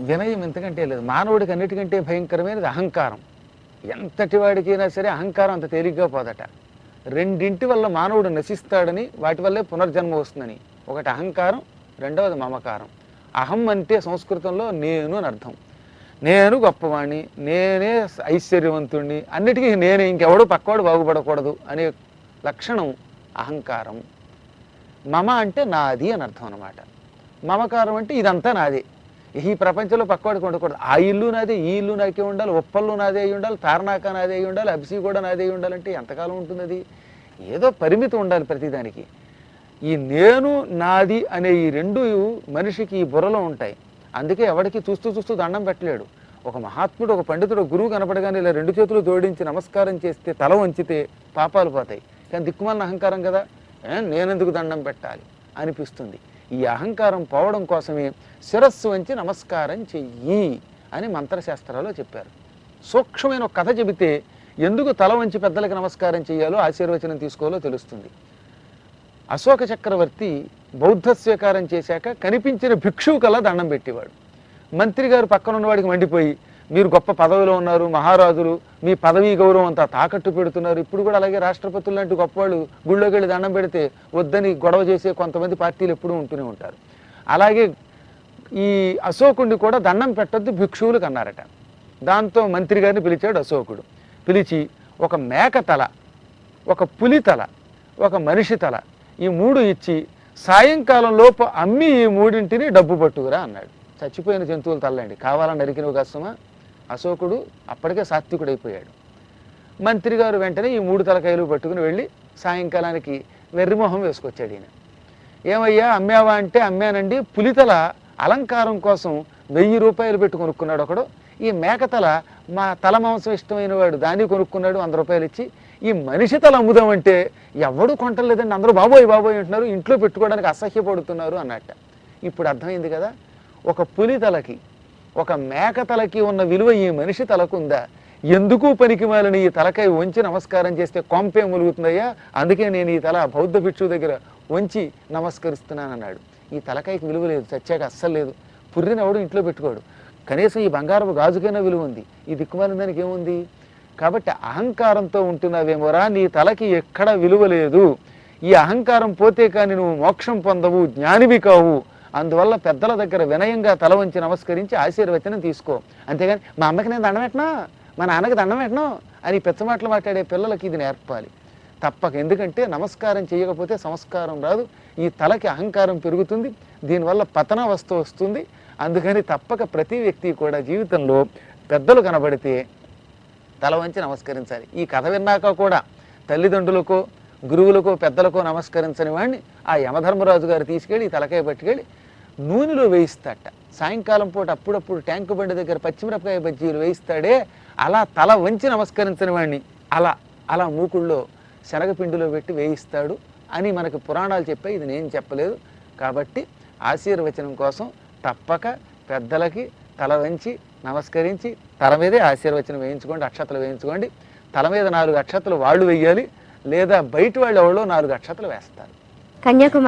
వినయం ఎంతకంటే లేదు. మానవుడికి అన్నిటికంటే భయంకరమైనది అహంకారం. ఎంతటి వాడికైనా సరే అహంకారం అంత తేలిగ్గా పోదట. రెండింటి వల్ల మానవుడు నశిస్తాడని, వాటి వల్లే పునర్జన్మ వస్తుందని. ఒకటి అహంకారం, రెండవది మమకారం. అహం అంటే సంస్కృతంలో నేను అని అర్థం. నేను గొప్పవాణ్ణి, నేనే ఐశ్వర్యవంతుణ్ణి, అన్నిటికీ నేనే, ఇంకెవడు పక్కవాడు బాగుపడకూడదు అనే లక్షణం అహంకారం. మమ అంటే నాది అని అర్థం అన్నమాట. మమకారం అంటే ఇదంతా నాదే, ఈ ప్రపంచంలో పక్కవాడికి ఉండకూడదు. ఆ ఇల్లు నాదే, ఈ ఇల్లు నాకే ఉండాలి, ఉప్పల్లో నాదే అయి ఉండాలి, తారనాక నాదే అయి ఉండాలి, అభిసి కూడా నాదే అయి ఉండాలంటే ఎంతకాలం ఉంటుంది అది? ఏదో పరిమితి ఉండాలి ప్రతిదానికి. ఈ నేను నాది అనే ఈ రెండు మనిషికి ఈ బుర్రలో ఉంటాయి. అందుకే ఎవరికి చూస్తూ చూస్తూ దండం పెట్టలేడు. ఒక మహాత్ముడు, ఒక పండితుడు, గురువు కనపడగానే ఇలా రెండు చేతులు జోడించి నమస్కారం చేస్తే, తల వంచితే పాపాలు పోతాయి. కానీ దిక్కుమాలిన అహంకారం కదా, నేనెందుకు దండం పెట్టాలి అనిపిస్తుంది. ఈ అహంకారం పోవడం కోసమే శిరస్సు వంచి నమస్కారం చెయ్యి అని మంత్రశాస్త్రాల్లో చెప్పారు. సూక్ష్మమైన ఒక కథ చెబితే ఎందుకు తల వంచి పెద్దలకు నమస్కారం చేయాలో, ఆశీర్వచనం తీసుకోవాలో తెలుస్తుంది. అశోక చక్రవర్తి బౌద్ధ స్వీకారం చేశాక కనిపించిన భిక్షువు కల్లా దండం పెట్టేవాడు. మంత్రి గారు పక్కన ఉన్నవాడికి మండిపోయి, మీరు గొప్ప పదవిలో ఉన్నారు, మహారాజులు, మీ పదవీ గౌరవం అంతా తాకట్టు పెడుతున్నారు. ఇప్పుడు కూడా అలాగే రాష్ట్రపతులు లాంటి గొప్పవాళ్ళు గుళ్ళోకి వెళ్ళి దండం పెడితే వద్దని గొడవ చేసే కొంతమంది పార్టీలు ఎప్పుడూ ఉంటూనే ఉంటారు. అలాగే ఈ అశోకుడిని కూడా దండం పెట్టొద్దు భిక్షువులకు అన్నారట. దాంతో మంత్రి గారిని పిలిచాడు అశోకుడు. పిలిచి ఒక మేక తల, ఒక పులి తల, ఒక మనిషి తల, ఈ మూడు ఇచ్చి సాయంకాలం లోపు అమ్మి ఈ మూడింటిని డబ్బు పట్టుకురా అన్నాడు. చచ్చిపోయిన జంతువులు తల్లండి, కావాలని నరికినవి కష్టమా? అశోకుడు అప్పటికే సాత్వికుడైపోయాడు. మంత్రి గారు వెంటనే ఈ మూడు తలకాయలు పట్టుకుని వెళ్ళి సాయంకాలానికి వెర్రిమొహం వేసుకొచ్చాడు. ఈయన, ఏమయ్యా అమ్మావా అంటే, అమ్మానండి, పులితల అలంకారం కోసం 1000 రూపాయలు పెట్టి కొనుక్కున్నాడు ఒకడు, ఈ మేకతల మా తల మాంసం ఇష్టమైన వాడు దాన్ని కొనుక్కున్నాడు 100 రూపాయలు ఇచ్చి, ఈ మనిషి తల అమ్ముదామంటే ఎవడు కొంటలేదండి, అందరూ బాబోయ్ బాబోయ్ అంటున్నారు, ఇంట్లో పెట్టుకోవడానికి అసహ్యపడుతున్నారు అన్నట్ట. ఇప్పుడు అర్థమైంది కదా, ఒక పులి తలకి ఒక మేక తలకి ఉన్న విలువ ఈ మనిషి తలకు ఉందా? ఎందుకు పనికి మాలిన ఈ తలకాయ వంచి నమస్కారం చేస్తే కొంపే ములుగుతుందయ్యా, అందుకే నేను ఈ తల బౌద్ధ భిక్షువు దగ్గర వంచి నమస్కరిస్తున్నాను అన్నాడు. ఈ తలకాయకి విలువ లేదు, చచ్చాక అస్సలు లేదు. పుర్రినవాడు ఇంట్లో పెట్టుకోడు, కనీసం ఈ బంగారపు గాజుకైనా విలువ ఉంది, ఈ దిక్కుమాలిన దానికి ఏముంది? కాబట్టి అహంకారంతో ఉంటున్నావేమోరా, నీ తలకి ఎక్కడ విలువ లేదు. ఈ అహంకారం పోతే కానీ నువ్వు మోక్షం పొందవు, జ్ఞానివి కావు. అందువల్ల పెద్దల దగ్గర వినయంగా తల వంచి నమస్కరించి ఆశీర్వచనం తీసుకో. అంతేగాని మా అమ్మకి నేను దండం పెట్టనా, మా నాన్నకి దండం పెట్టను అని పెచ్చమాటలు మాట్లాడే పిల్లలకి ఇది నేర్పాలి తప్పక. ఎందుకంటే నమస్కారం చేయకపోతే సంస్కారం రాదు, ఈ తలకి అహంకారం పెరుగుతుంది, దీనివల్ల పతనావస్థ వస్తుంది. అందుకని తప్పక ప్రతి వ్యక్తి కూడా జీవితంలో పెద్దలు కనబడితే తల వంచి నమస్కరించాలి. ఈ కథ విన్నాక కూడా తల్లిదండ్రులకో గురువులకో పెద్దలకో నమస్కరించని వాడిని ఆ యమధర్మరాజు గారు తీసుకెళ్ళి ఈ తలకాయ పట్టుకెళ్ళి నూనెలో వేయిస్తాట. సాయంకాలం పూట అప్పుడప్పుడు ట్యాంకు బండి దగ్గర పచ్చిమిరపకాయ బజ్జీలు వేయిస్తాడే, అలా తల వంచి నమస్కరించని వాడిని అలా అలా మూకుళ్ళో శనగపిండిలో పెట్టి వేయిస్తాడు అని మనకు పురాణాలు చెప్పాయి, ఇది నేను చెప్పలేదు. కాబట్టి ఆశీర్వచనం కోసం తప్పక పెద్దలకి తల వంచి నమస్కరించి తల మీదే ఆశీర్వచనం వేయించుకోండి, అక్షతలు వేయించుకోండి. తల మీద 4 అక్షతలు వాళ్ళు వెయ్యాలి, లేదా బయట వాళ్ళు ఎవరో 4 అక్షతలు వేస్తారు. కన్యాకుమారి